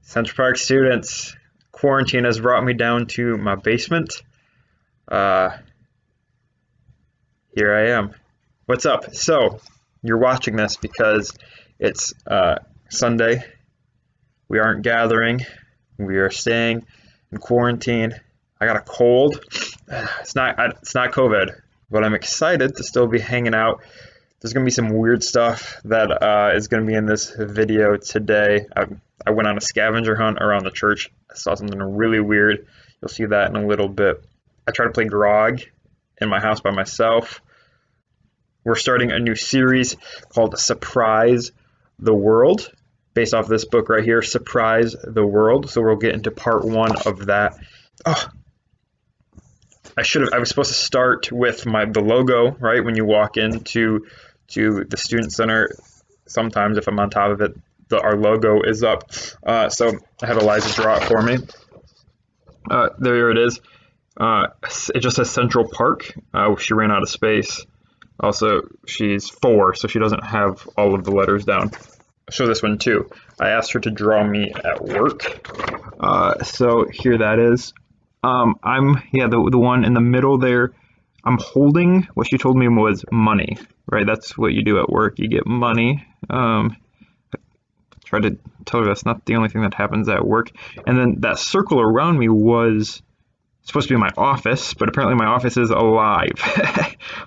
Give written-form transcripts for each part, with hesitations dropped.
Central Park students, quarantine has brought me down to my basement. Uh, Here I am. What's up? So, you're watching this because it's Sunday. We aren't gathering. We are staying in quarantine. I got a cold. It's not COVID, but I'm excited to still be hanging out. There's gonna be some weird stuff that is gonna be in this video today. I went on a scavenger hunt around the church. I saw something really weird. You'll see that in a little bit. I tried to play Grog in my house by myself. We're starting a new series called Surprise the World, based off this book right here, Surprise the World. So we'll get into part 1 of that. Oh, I was supposed to start with the logo, right? When you walk into the student center, sometimes if I'm on top of it, our logo is up. So I had Eliza draw it for me. There it is. It just says Central Park. She ran out of space. Also, she's 4, so she doesn't have all of the letters down. I'll show this one too. I asked her to draw me at work. So here that is. The one in the middle there. I'm holding what she told me was money, right? That's what you do at work. You get money. I tried to tell her that's not the only thing that happens at work. And then that circle around me was supposed to be my office, but apparently my office is alive.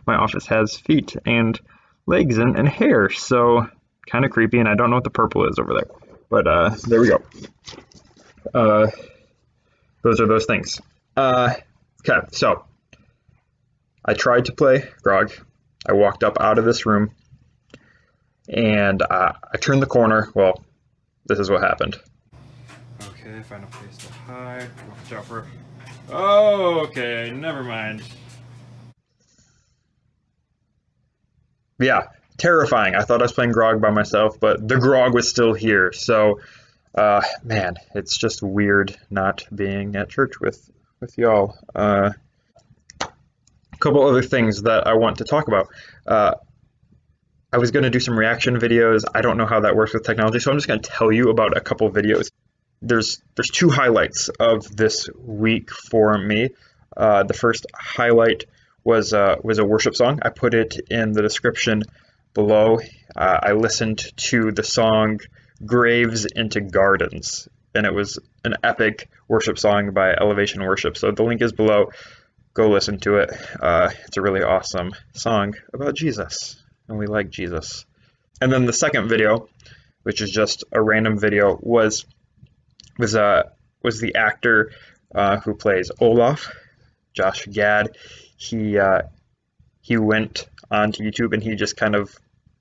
My office has feet and legs and hair, so kind of creepy, and I don't know what the purple is over there. But there we go. Those are those things. Okay, so I tried to play Grog. I walked up out of this room, and I turned the corner. Well, this is what happened. Okay, find a place to hide. Watch out for... Oh, okay, never mind. Yeah, terrifying. I thought I was playing Grog by myself, but the Grog was still here. So, man, it's just weird not being at church with y'all. A couple other things that I want to talk about. I was going to do some reaction videos. I don't know how that works with technology, so I'm just going to tell you about a couple videos. There's 2 highlights of this week for me. The first highlight was a worship song. I put it in the description below. I listened to the song Graves into Gardens, and it was an epic worship song by Elevation Worship. So the link is below. Go listen to it. It's a really awesome song about Jesus, and we like Jesus. And then the second video, which is just a random video, was the actor who plays Olaf, Josh Gad. He went onto YouTube and he just kind of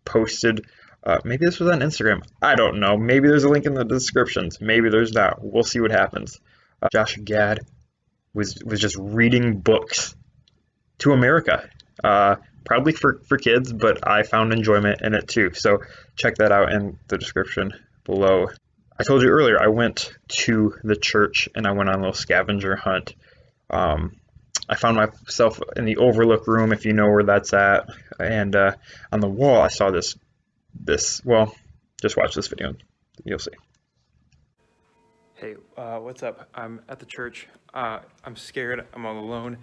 posted. Maybe this was on Instagram. I don't know. Maybe there's a link in the descriptions. Maybe there's not. We'll see what happens. Josh Gad was just reading books to America. Probably for kids, but I found enjoyment in it too. So check that out in the description below. I told you earlier, I went to the church and I went on a little scavenger hunt. I found myself in the overlook room, if you know where that's at. And on the wall, I saw this, well, just watch this video and you'll see. Hey, what's up? I'm at the church. I'm scared. I'm all alone.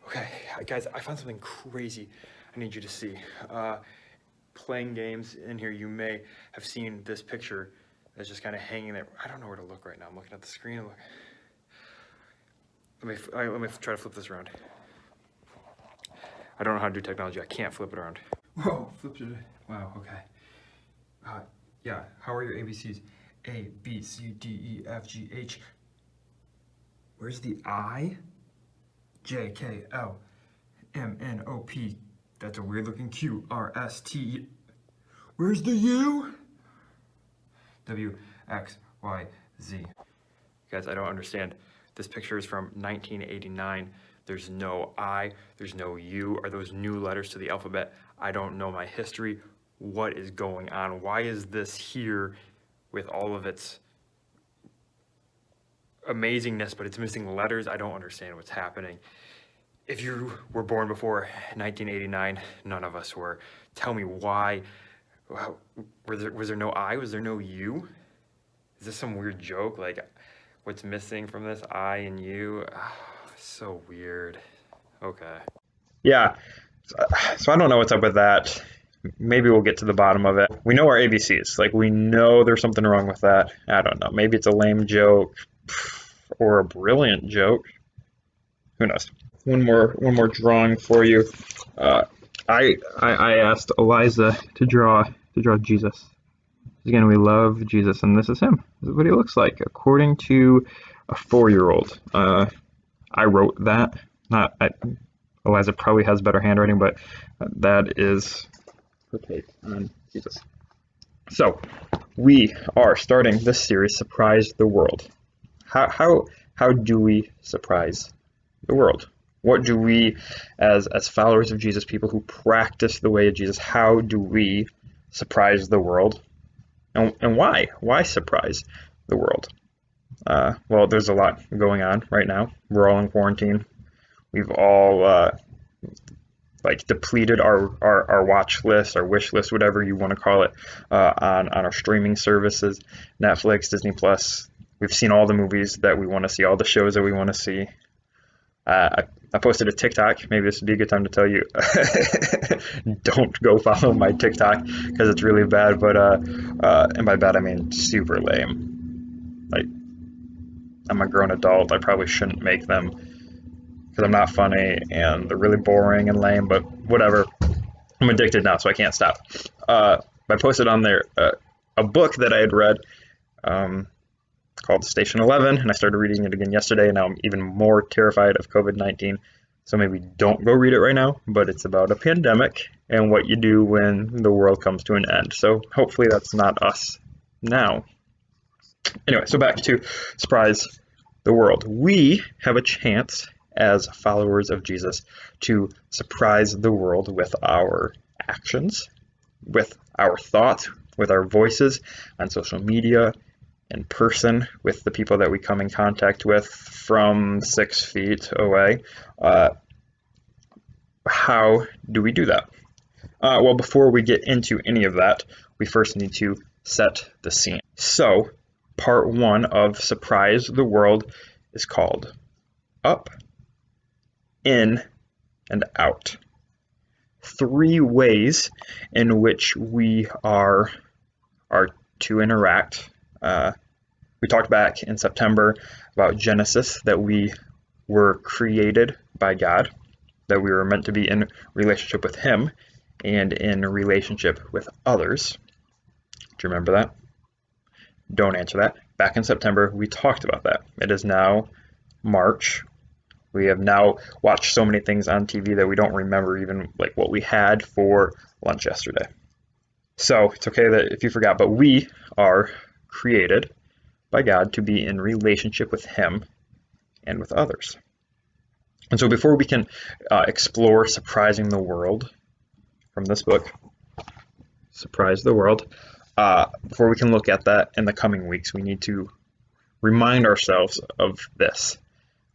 Okay, guys, I found something crazy I need you to see. Playing games in here, you may have seen this picture that's just kind of hanging there. I don't know where to look right now. I'm looking at the screen. Let me try to flip this around. I don't know how to do technology. I can't flip it around. Whoa, flipped it. Wow, okay. Yeah, how are your ABCs? A, B, C, D, E, F, G, H. Where's the I? J, K, L, M, N, O, P. That's a weird looking Q, R, S, T. Where's the U? W, X, Y, Z. Guys, I don't understand. This picture is from 1989. There's no I, there's no U. Are those new letters to the alphabet? I don't know my history. What is going on? Why is this here with all of its amazingness, but it's missing letters? I don't understand what's happening. If you were born before 1989, none of us were. Tell me why. Was there no I? Was there no U? Is this some weird joke? Like, what's missing from this? I and you? So weird. Okay. Yeah, so I don't know what's up with that. Maybe we'll get to the bottom of it. We know our ABCs. Like, we know there's something wrong with that. I don't know. Maybe it's a lame joke or a brilliant joke. Who knows? One more drawing for you. Uh, I asked Eliza to draw Jesus. Again, we love Jesus, and this is him. This is what he looks like according to a 4-year-old. I wrote that. Not Eliza probably has better handwriting, but that is her take on Jesus. So we are starting this series, Surprise the World. How do we surprise the world? What do we, as followers of Jesus, people who practice the way of Jesus, how do we surprise the world? And why? Why surprise the world? Well, there's a lot going on right now. We're all in quarantine. We've all depleted our watch list, our wish list, whatever you want to call it, on our streaming services, Netflix, Disney Plus. We've seen all the movies that we want to see, all the shows that we want to see. I posted a TikTok. Maybe this would be a good time to tell you, don't go follow my TikTok because it's really bad. But and by bad I mean super lame. Like, I'm a grown adult. I probably shouldn't make them because I'm not funny and they're really boring and lame. But whatever. I'm addicted now, so I can't stop. I posted on there a book that I had read. Called Station 11, and I started reading it again yesterday, and now I'm even more terrified of COVID-19. So maybe don't go read it right now, but it's about a pandemic and what you do when the world comes to an end. So hopefully that's not us now. Anyway, so back to surprise the world. We have a chance as followers of Jesus to surprise the world with our actions, with our thoughts, with our voices on social media, in person, with the people that we come in contact with from 6 feet away. How do we do that? Well, before we get into any of that, we first need to set the scene. So, part 1 of Surprise the World is called Up, In, and Out. 3 ways in which we are to interact. We talked back in September about Genesis, that we were created by God, that we were meant to be in relationship with Him and in relationship with others. Do you remember that? Don't answer that. Back in September, we talked about that. It is now March. We have now watched so many things on TV that we don't remember even like what we had for lunch yesterday. So it's okay that if you forgot, but we are created by God to be in relationship with Him and with others. And so before we can explore surprising the world from this book, Surprise the World, before we can look at that in the coming weeks, we need to remind ourselves of this,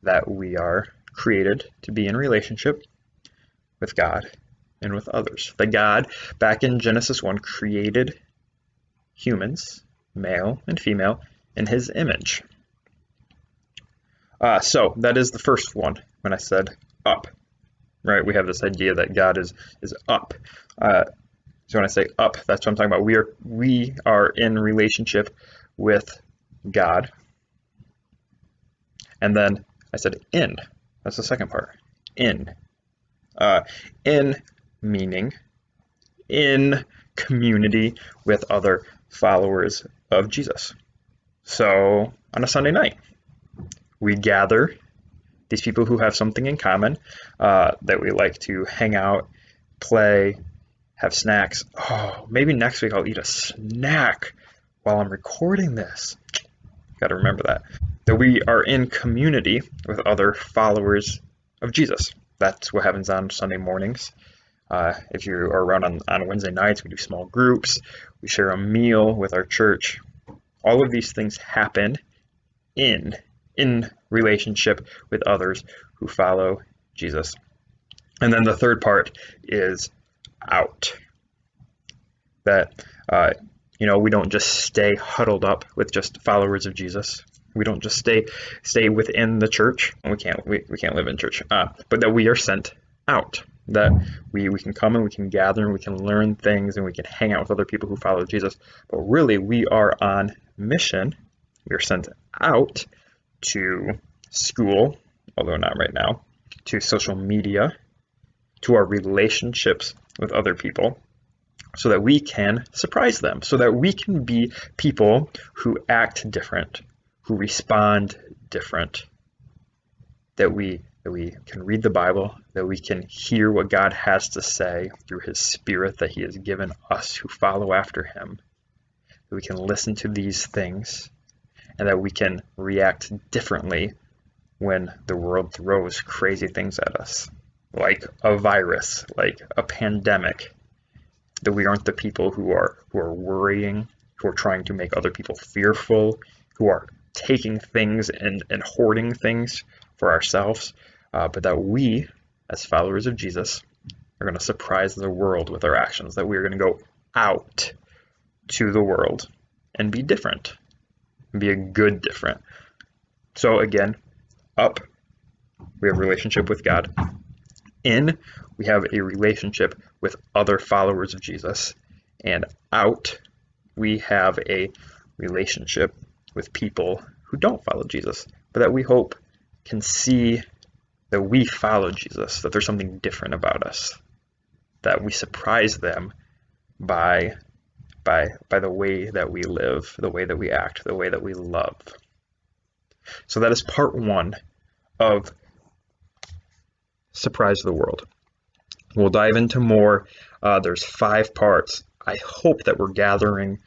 that we are created to be in relationship with God and with others. That God, back in Genesis 1, created humans, male and female, in His image. So that is the first one when I said up, right? We have this idea that God is up. So when I say up, that's what I'm talking about. We are in relationship with God. And then I said in. That's the second part. In. In meaning in community with other followers of Jesus. So on a Sunday night, we gather these people who have something in common, that we like to hang out, play, have snacks. Oh, maybe next week I'll eat a snack while I'm recording this. Got to remember that. That we are in community with other followers of Jesus. That's what happens on Sunday mornings. If you are around on Wednesday nights, we do small groups. We share a meal with our church. All of these things happen in relationship with others who follow Jesus. And then the third part is out. That, We don't just stay huddled up with just followers of Jesus. We don't just stay within the church. We can't live in church, but that we are sent out. That we can come and we can gather and we can learn things and we can hang out with other people who follow Jesus. But really, we are on mission. We are sent out to school, although not right now, to social media, to our relationships with other people, so that we can surprise them, so that we can be people who act different, who respond different, that we can read the Bible, that we can hear what God has to say through his Spirit that he has given us who follow after him, that we can listen to these things, and that we can react differently when the world throws crazy things at us, like a virus, like a pandemic, that we aren't the people who are worrying, who are trying to make other people fearful, who are taking things and hoarding things for ourselves, but that we, as followers of Jesus, are going to surprise the world with our actions, that we are going to go out to the world and be different, and be a good different. So again, up, we have a relationship with God. In, we have a relationship with other followers of Jesus. And out, we have a relationship with people who don't follow Jesus, but that we hope can see that we follow Jesus, that there's something different about us, that we surprise them by the way that we live, the way that we act, the way that we love. So that is part one of Surprise the World. We'll dive into more. There's 5 parts. I hope that we're gathering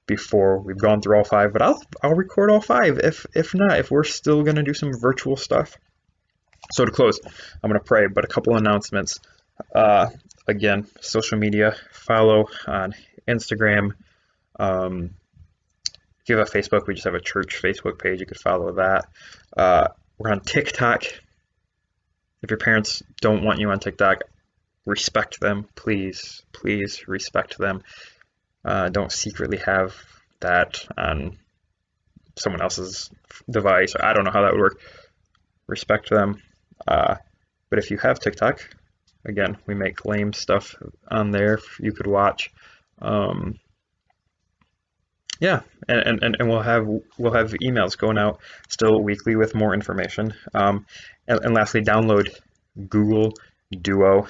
before we've gone through all 5, but I'll record all 5 if not, if we're still going to do some virtual stuff. So to close, I'm going to pray, but a couple announcements. Again, social media, follow on Instagram. If you have a Facebook, we just have a church Facebook page. You could follow that. We're on TikTok. If your parents don't want you on TikTok, respect them. Please respect them. Don't secretly have that on someone else's device. I don't know how that would work. Respect them. But if you have TikTok, again, we make lame stuff on there you could watch. Yeah, and we'll have emails going out still weekly with more information. And lastly, download Google Duo.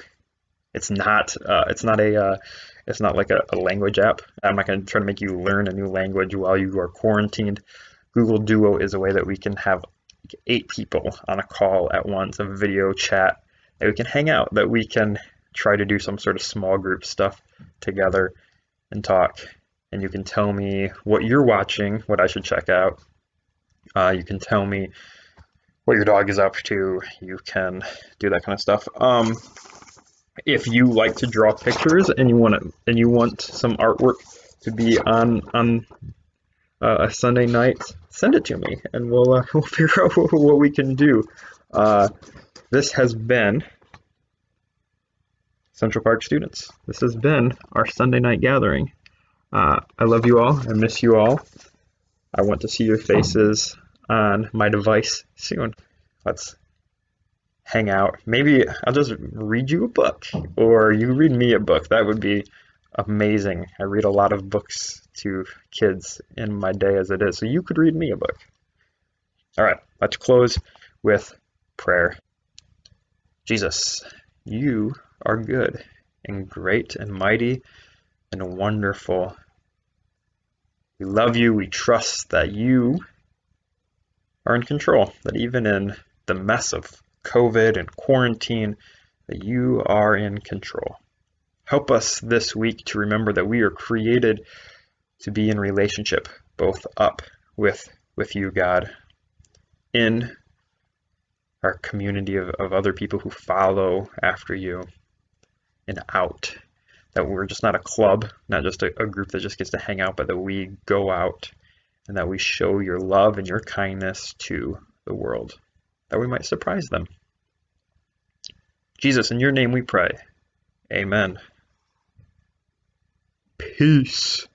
It's not like a language app. I'm not going to try to make you learn a new language while you are quarantined. Google Duo is a way that we can have 8 people on a call at once, a video chat, that we can hang out, that we can try to do some sort of small group stuff together and talk. And you can tell me what you're watching, what I should check out. You can tell me what your dog is up to. You can do that kind of stuff. If you like to draw pictures and you want some artwork to be on a Sunday night, send it to me, and we'll figure out what we can do. This has been Central Park students. This has been our Sunday night gathering. I love you all. I miss you all. I want to see your faces on my device soon. Let's hang out. Maybe I'll just read you a book, or you read me a book. That would be amazing. I read a lot of books to kids in my day as it is, so you could read me a book. All right, let's close with prayer. Jesus, you are good and great and mighty and wonderful. We love you. We trust that you are in control, that even in the mess of COVID and quarantine, that you are in control. Help us this week to remember that we are created to be in relationship, both up with you, God, in our community of other people who follow after you, and out. That we're just not a club, not just a group that just gets to hang out, but that we go out and that we show your love and your kindness to the world, that we might surprise them. Jesus, in your name we pray. Amen. Peace.